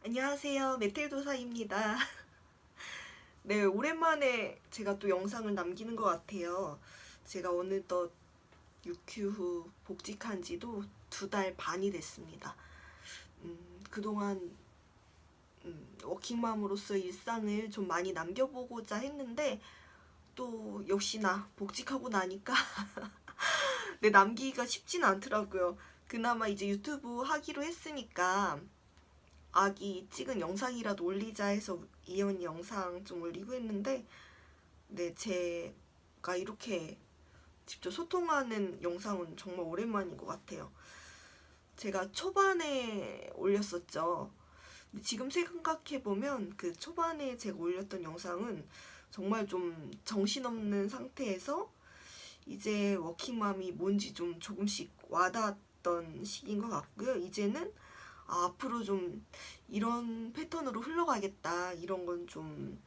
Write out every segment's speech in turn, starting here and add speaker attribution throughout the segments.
Speaker 1: 안녕하세요. 메텔도사입니다. 네, 오랜만에 제가 또 영상을 남기는 것 같아요. 제가 어느덧 육휴 후 복직한 지도 2달 반이 됐습니다. 그동안 워킹맘으로서 일상을 좀 많이 남겨보고자 했는데 또 역시나 복직하고 나니까 네, 남기기가 쉽진 않더라고요. 그나마 이제 유튜브 하기로 했으니까 아기 찍은 영상이라도 올리자 해서 이연 영상 좀 올리고 했는데 네, 제가 이렇게 직접 소통하는 영상은 정말 오랜만인 것 같아요. 제가 초반에 올렸었죠. 근데 지금 생각해보면 그 초반에 제가 올렸던 영상은 정말 좀 정신없는 상태에서 이제 워킹맘이 뭔지 좀 조금씩 와닿았던 시기인 것 같고요. 이제는 앞으로 좀 이런 패턴으로 흘러가겠다. 이런 건 좀,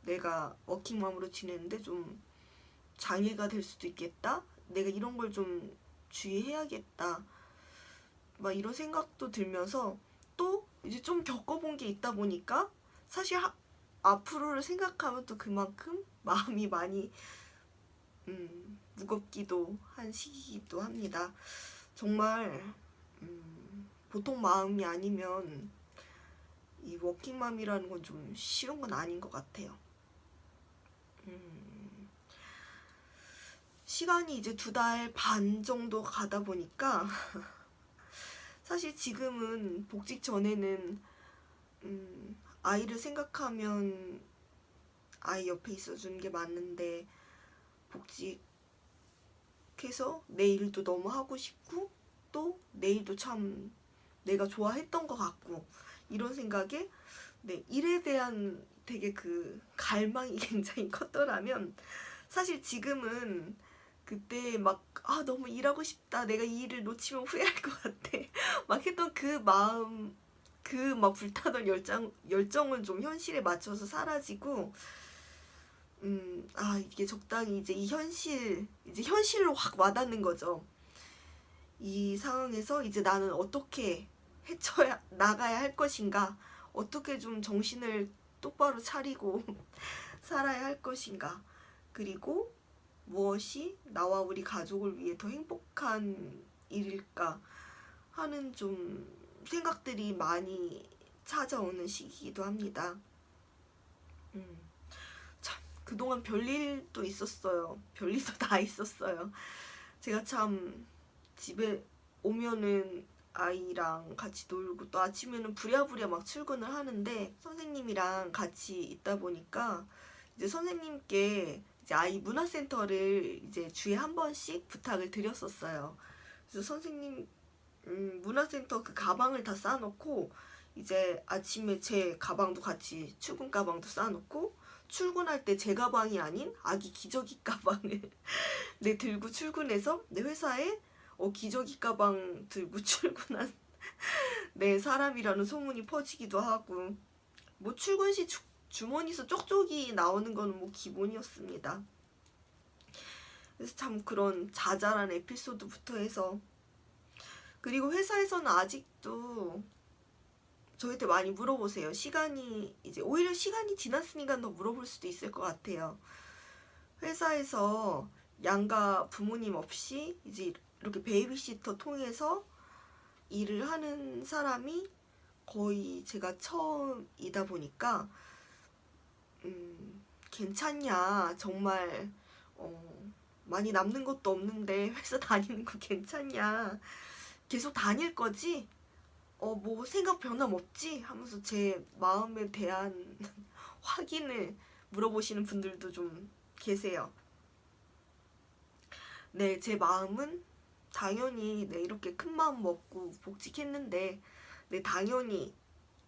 Speaker 1: 내가 워킹맘으로 지내는데 좀 장애가 될 수도 있겠다. 내가 이런 걸 좀 주의해야겠다. 막 이런 생각도 들면서 또 이제 좀 겪어본 게 있다 보니까 사실 앞으로를 생각하면 또 그만큼 마음이 많이 무겁기도 한 시기이기도 합니다. 정말 보통 마음이 아니면 이 워킹맘이라는 건 좀 쉬운 건 아닌 것 같아요. 시간이 이제 2달 반 정도 가다 보니까 사실 지금은 복직 전에는 아이를 생각하면 아이 옆에 있어주는 게 맞는데 복직해서 내 일도 너무 하고 싶고 또 내 일도 참 내가 좋아했던 것 같고 이런 생각에 네, 일에 대한 되게 그 갈망이 굉장히 컸더라면 사실 지금은 그때 막 너무 일하고 싶다 내가 이 일을 놓치면 후회할 것 같아 막 했던 그 마음 그 막 불타던 열정은 좀 현실에 맞춰서 사라지고 이게 적당히 이제 이 이제 현실로 확 와닿는 거죠. 이 상황에서 이제 나는 어떻게 헤쳐야 나가야 할 것인가, 어떻게 좀 정신을 똑바로 차리고 살아야 할 것인가, 그리고 무엇이 나와 우리 가족을 위해 더 행복한 일일까 하는 좀 생각들이 많이 찾아오는 시기이기도 합니다. 참 그동안 별일도 있었어요. 별일도 다 있었어요. 제가 참 집에 오면은 아이랑 같이 놀고 또 아침에는 부랴부랴 막 출근을 하는데 선생님이랑 같이 있다 보니까 이제 선생님께 이제 아이 문화센터를 이제 주에 한 번씩 부탁을 드렸었어요. 그래서 선생님 문화센터 그 가방을 다 싸놓고 이제 아침에 제 가방도 같이 출근 가방도 싸놓고 출근할 때 제 가방이 아닌 아기 기저귀 가방을 네, 들고 출근해서 내 회사에 기저귀 가방 들고 출근한 네, 사람이라는 소문이 퍼지기도 하고 뭐 출근 시 주머니에서 쪽쪽이 나오는 거는 뭐 기본이었습니다. 그래서 참 그런 자잘한 에피소드부터 해서 그리고 회사에서는 아직도 저한테 많이 물어보세요. 시간이 이제 오히려 시간이 지났으니까 더 물어볼 수도 있을 것 같아요. 회사에서 양가 부모님 없이 이제 이렇게 베이비시터 통해서 일을 하는 사람이 거의 제가 처음이다 보니까 괜찮냐 정말 많이 남는 것도 없는데 회사 다니는 거 괜찮냐 계속 다닐 거지 뭐 생각 변함 없지 하면서 제 마음에 대한 확인을 물어보시는 분들도 좀 계세요. 네, 제 마음은 당연히 네, 이렇게 큰 마음 먹고 복직했는데 네, 당연히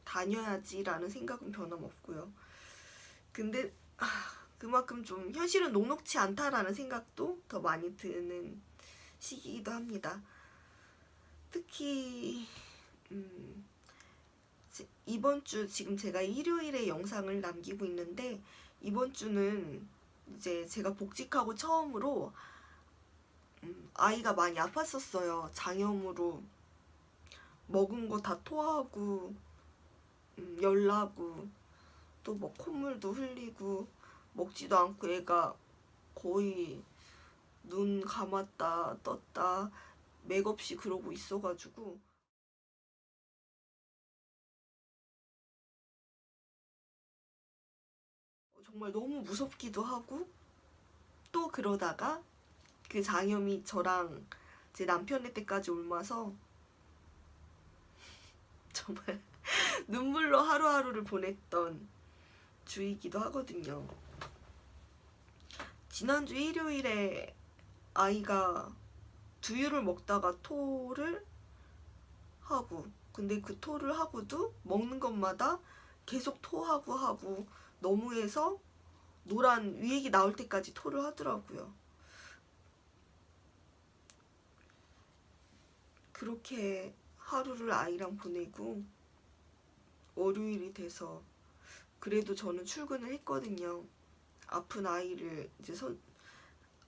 Speaker 1: 다녀야지라는 생각은 변함없고요. 근데 그만큼 좀 현실은 녹록치 않다라는 생각도 더 많이 드는 시기이기도 합니다. 특히 이번 주 지금 제가 일요일에 영상을 남기고 있는데 이번 주는 이제 제가 복직하고 처음으로 아이가 많이 아팠었어요. 장염으로 먹은 거 다 토하고 열나고 또 뭐 콧물도 흘리고 먹지도 않고 애가 거의 눈 감았다 떴다 맥없이 그러고 있어가지고 정말 너무 무섭기도 하고 또 그러다가 그 장염이 저랑 제 남편의 때까지 옮아서 정말 눈물로 하루하루를 보냈던 주이기도 하거든요. 지난주 일요일에 아이가 두유를 먹다가 토를 하고 근데 그 토를 하고도 먹는 것마다 계속 토하고 하고 너무해서 노란 위액이 나올 때까지 토를 하더라고요. 그렇게 하루를 아이랑 보내고 월요일이 돼서 그래도 저는 출근을 했거든요. 아픈 아이를 이제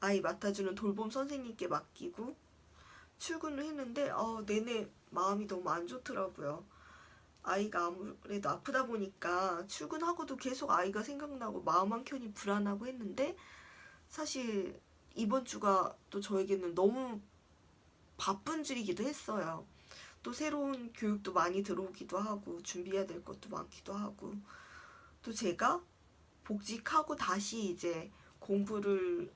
Speaker 1: 아이 맡아주는 돌봄 선생님께 맡기고 출근을 했는데 내내 마음이 너무 안 좋더라고요. 아이가 아무래도 아프다 보니까 출근하고도 계속 아이가 생각나고 마음 한켠이 불안하고 했는데 사실 이번 주가 또 저에게는 너무 바쁜 주이기도 했어요. 또 새로운 교육도 많이 들어오기도 하고 준비해야 될 것도 많기도 하고 또 제가 복직하고 다시 이제 공부를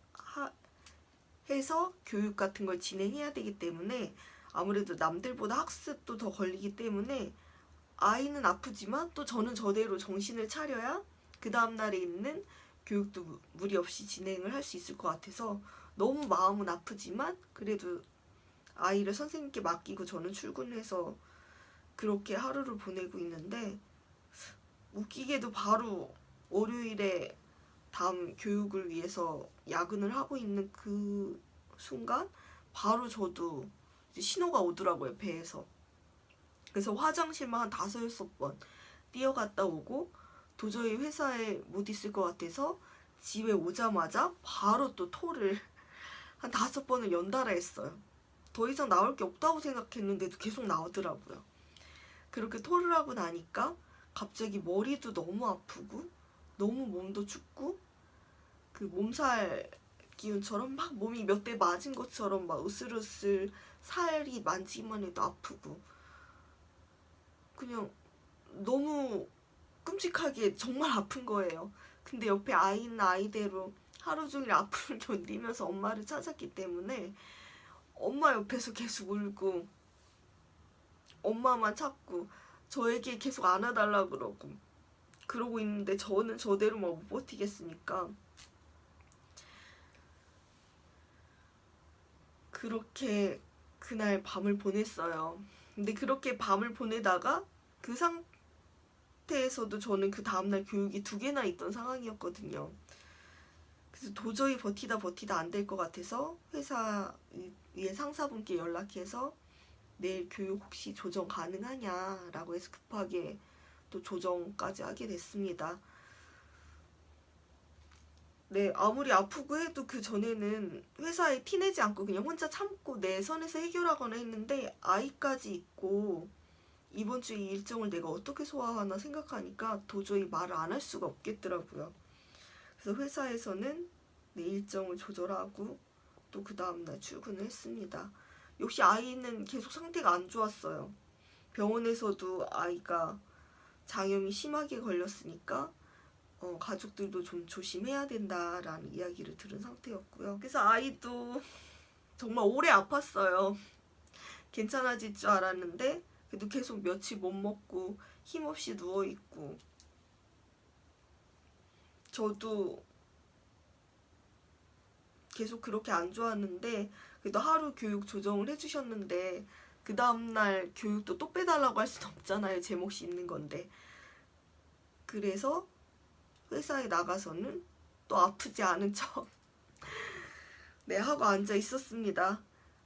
Speaker 1: 해서 교육 같은 걸 진행해야 되기 때문에 아무래도 남들보다 학습도 더 걸리기 때문에 아이는 아프지만 또 저는 저대로 정신을 차려야 그 다음날에 있는 교육도 무리 없이 진행을 할 수 있을 것 같아서 너무 마음은 아프지만 그래도 아이를 선생님께 맡기고 저는 출근해서 그렇게 하루를 보내고 있는데 웃기게도 바로 월요일에 다음 교육을 위해서 야근을 하고 있는 그 순간 바로 저도 이제 신호가 오더라고요, 배에서. 그래서 화장실만 한 5-6번 뛰어갔다 오고 도저히 회사에 못 있을 것 같아서 집에 오자마자 바로 또 토를 한 5번을 연달아 했어요. 더 이상 나올 게 없다고 생각했는데도 계속 나오더라고요. 그렇게 토를 하고 나니까 갑자기 머리도 너무 아프고 너무 몸도 춥고 그 몸살 기운처럼 막 몸이 몇 대 맞은 것처럼 막 으슬으슬 살이 만지기만 해도 아프고 그냥 너무 끔찍하게 정말 아픈 거예요. 근데 옆에 아이는 아이대로 하루 종일 아픔을 견디면서 엄마를 찾았기 때문에 엄마 옆에서 계속 울고 엄마만 찾고 저에게 계속 안아달라 그러고 있는데 저는 저대로 막 못 버티겠으니까 그렇게 그날 밤을 보냈어요. 근데 그렇게 밤을 보내다가 그 상태에서도 저는 그 다음날 교육이 2개나 있던 상황이었거든요. 그래서 도저히 버티다 안 될 것 같아서 회사 위에 상사분께 연락해서 내일 교육 혹시 조정 가능하냐라고 해서 급하게 또 조정까지 하게 됐습니다. 네, 아무리 아프고 해도 그 전에는 회사에 티내지 않고 그냥 혼자 참고 내 선에서 해결하거나 했는데 아이까지 있고 이번 주에 이 일정을 내가 어떻게 소화하나 생각하니까 도저히 말을 안 할 수가 없겠더라고요. 그래서 회사에서는 내 일정을 조절하고 또 그 다음날 출근을 했습니다. 역시 아이는 계속 상태가 안 좋았어요. 병원에서도 아이가 장염이 심하게 걸렸으니까 가족들도 좀 조심해야 된다라는 이야기를 들은 상태였고요. 그래서 아이도 정말 오래 아팠어요. 괜찮아질 줄 알았는데 그래도 계속 며칠 못 먹고 힘없이 누워있고 저도 계속 그렇게 안 좋았는데 그래도 하루 교육 조정을 해주셨는데 그 다음날 교육도 또 빼달라고 할 수는 없잖아요. 제 몫이 있는 건데. 그래서 회사에 나가서는 또 아프지 않은 척 네, 하고 앉아 있었습니다.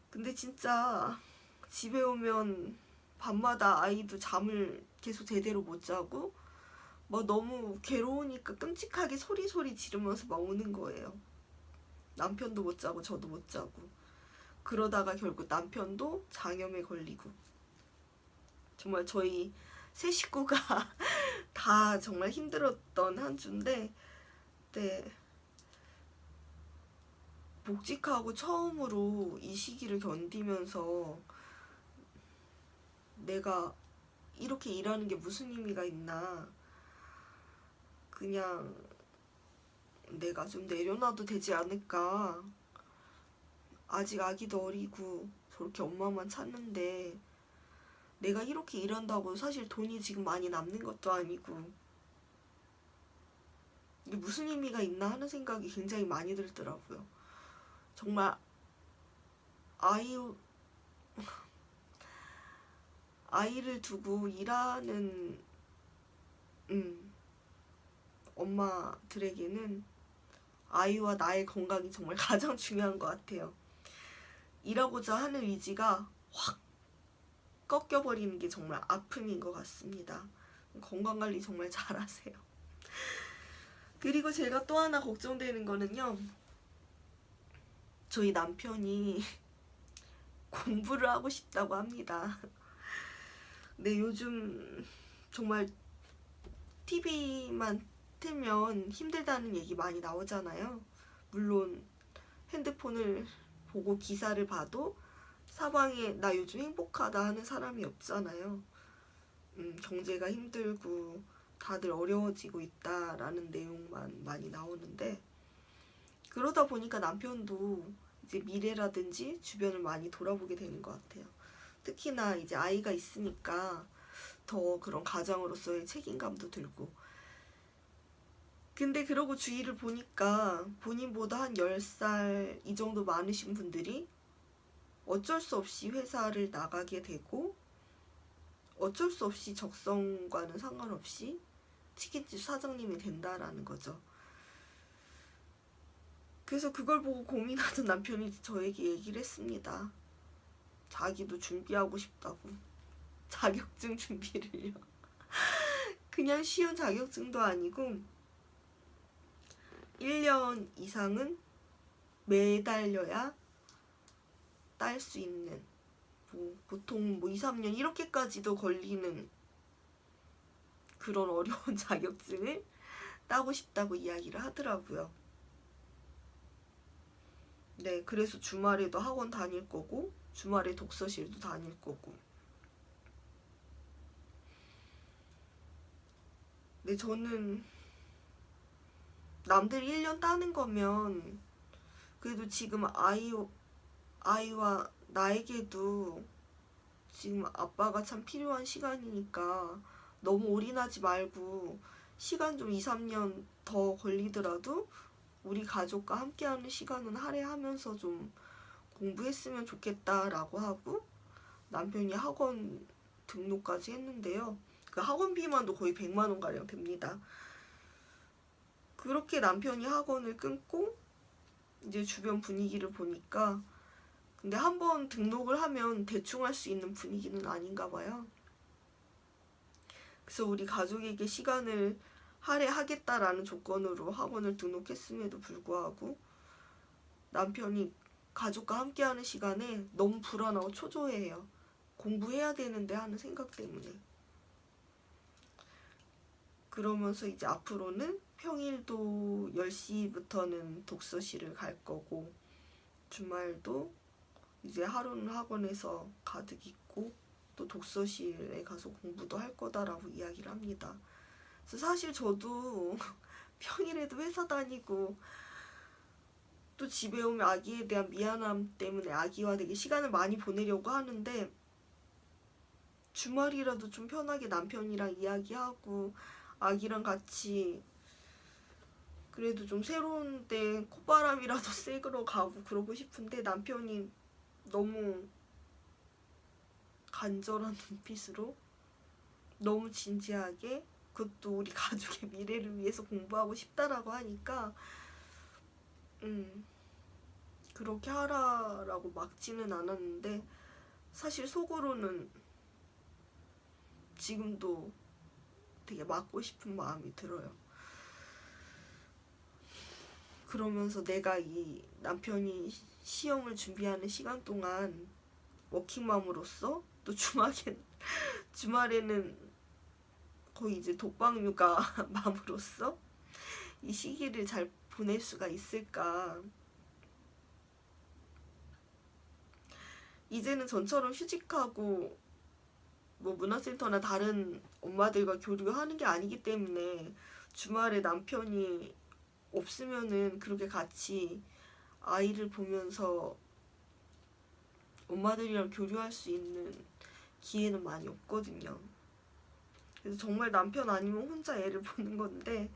Speaker 1: 근데 진짜 집에 오면 밤마다 아이도 잠을 계속 제대로 못 자고 막 너무 괴로우니까 끔찍하게 소리 지르면서 막 우는 거예요. 남편도 못 자고 저도 못 자고 그러다가 결국 남편도 장염에 걸리고 정말 저희 세 식구가 다 정말 힘들었던 한 주인데, 네, 복직하고 처음으로 이 시기를 견디면서 내가 이렇게 일하는 게 무슨 의미가 있나, 그냥 내가 좀 내려놔도 되지 않을까, 아직 아기도 어리고 저렇게 엄마만 찾는데 내가 이렇게 일한다고 사실 돈이 지금 많이 남는 것도 아니고 이게 무슨 의미가 있나 하는 생각이 굉장히 많이 들더라고요. 정말 아이를 두고 일하는 엄마들에게는 아이와 나의 건강이 정말 가장 중요한 것 같아요. 일하고자 하는 의지가 확 꺾여버리는 게 정말 아픔인 것 같습니다. 건강관리 정말 잘하세요. 그리고 제가 또 하나 걱정되는 거는요, 저희 남편이 공부를 하고 싶다고 합니다. 근데 요즘 정말 TV만 틀면 힘들다는 얘기 많이 나오잖아요. 물론 핸드폰을 보고 기사를 봐도 사방에 나 요즘 행복하다 하는 사람이 없잖아요. 경제가 힘들고 다들 어려워지고 있다라는 내용만 많이 나오는데, 그러다 보니까 남편도 이제 미래라든지 주변을 많이 돌아보게 되는 것 같아요. 특히나 이제 아이가 있으니까 더 그런 가장으로서의 책임감도 들고. 근데 그러고 주위를 보니까 본인보다 한 10살 이 정도 많으신 분들이 어쩔 수 없이 회사를 나가게 되고 어쩔 수 없이 적성과는 상관없이 치킨집 사장님이 된다라는 거죠. 그래서 그걸 보고 고민하던 남편이 저에게 얘기를 했습니다. 자기도 준비하고 싶다고. 자격증 준비를요. 그냥 쉬운 자격증도 아니고 1년 이상은 매달려야 딸 수 있는, 보통 2, 3년 이렇게까지도 걸리는 그런 어려운 자격증을 따고 싶다고 이야기를 하더라고요. 네, 그래서 주말에도 학원 다닐 거고 주말에 독서실도 다닐 거고. 근데 저는 남들 1년 따는 거면 그래도 지금 아이와 나에게도 지금 아빠가 참 필요한 시간이니까 너무 올인하지 말고 시간 좀 2, 3년 더 걸리더라도 우리 가족과 함께하는 시간은 할애하면서 좀 공부했으면 좋겠다라고 하고, 남편이 학원 등록까지 했는데요. 그 학원비만도 거의 100만 원 가량 됩니다. 그렇게 남편이 학원을 끊고 이제 주변 분위기를 보니까, 근데 한번 등록을 하면 대충 할 수 있는 분위기는 아닌가 봐요. 그래서 우리 가족에게 시간을 할애하겠다라는 조건으로 학원을 등록했음에도 불구하고 남편이 가족과 함께하는 시간에 너무 불안하고 초조해해요. 공부해야 되는데 하는 생각 때문에. 그러면서 이제 앞으로는 평일도 10시부터는 독서실을 갈 거고 주말도 이제 하루는 학원에서 가득 있고 또 독서실에 가서 공부도 할 거다라고 이야기를 합니다. 그래서 사실 저도 평일에도 회사 다니고 또 집에 오면 아기에 대한 미안함 때문에 아기와 되게 시간을 많이 보내려고 하는데, 주말이라도 좀 편하게 남편이랑 이야기하고 아기랑 같이 그래도 좀 새로운 데 콧바람이라도 쐬러 가고 그러고 싶은데, 남편이 너무 간절한 눈빛으로 너무 진지하게 그것도 우리 가족의 미래를 위해서 공부하고 싶다라고 하니까 그렇게 하라라고 막지는 않았는데 사실 속으로는 지금도 되게 막고 싶은 마음이 들어요. 그러면서 내가 이 남편이 시험을 준비하는 시간 동안 워킹맘으로서 또 주말에는 거의 이제 독방육아 맘으로써 이 시기를 잘 보낼 수가 있을까. 이제는 전처럼 휴직하고 뭐 문화센터나 다른 엄마들과 교류하는 게 아니기 때문에 주말에 남편이 없으면은 그렇게 같이 아이를 보면서 엄마들이랑 교류할 수 있는 기회는 많이 없거든요. 그래서 정말 남편 아니면 혼자 애를 보는 건데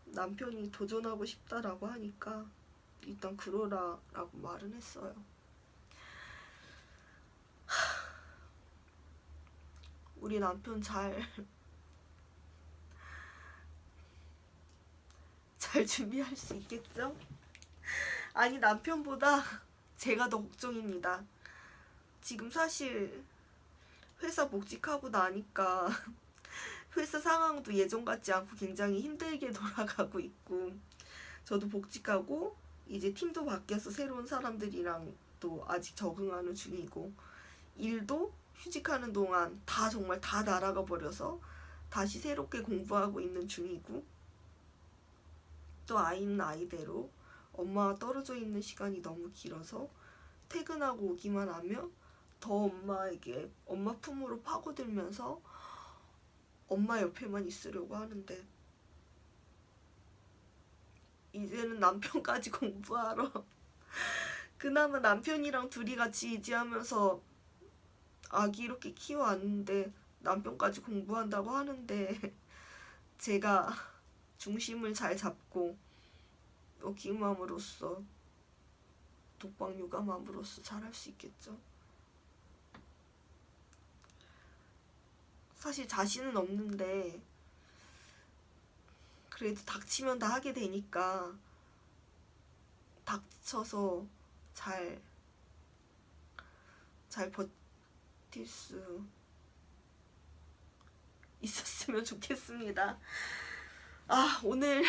Speaker 1: 남편이 도전하고 싶다라고 하니까 일단 그러라 라고 말은 했어요. 우리 남편 잘 준비할 수 있겠죠? 아니, 남편보다 제가 더 걱정입니다. 지금 사실 회사 복직하고 나니까 회사 상황도 예전 같지 않고 굉장히 힘들게 돌아가고 있고, 저도 복직하고 이제 팀도 바뀌어서 새로운 사람들이랑 또 아직 적응하는 중이고, 일도 휴직하는 동안 다 정말 다 날아가 버려서 다시 새롭게 공부하고 있는 중이고, 또 아이는 아이대로 엄마와 떨어져 있는 시간이 너무 길어서 퇴근하고 오기만 하면 더 엄마에게 엄마 품으로 파고들면서 엄마 옆에만 있으려고 하는데, 이제는 남편까지 공부하러 그나마 남편이랑 둘이 같이 이지하면서 아기 이렇게 키워왔는데 남편까지 공부한다고 하는데 제가 중심을 잘 잡고 워킹맘으로서 독방 육아맘으로서 잘할 수 있겠죠. 사실 자신은 없는데 그래도 닥치면 다 하게 되니까 닥쳐서 잘 버틸 수 있었으면 좋겠습니다. 아, 오늘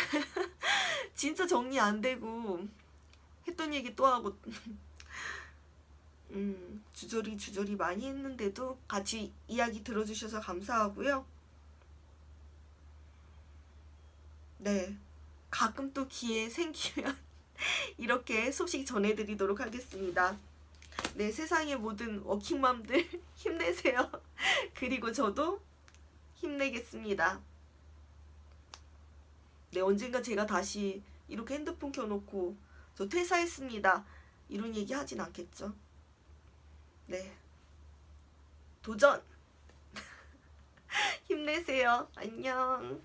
Speaker 1: 진짜 정리 안 되고 했던 얘기 또 하고 주저리 많이 했는데도 같이 이야기 들어주셔서 감사하고요. 네, 가끔 또 기회 생기면 이렇게 소식 전해드리도록 하겠습니다. 네, 세상의 모든 워킹맘들 힘내세요. 그리고 저도 힘내겠습니다. 네, 언젠가 제가 다시 이렇게 핸드폰 켜놓고 저 퇴사했습니다 이런 얘기 하진 않겠죠. 네, 도전! 힘내세요. 안녕.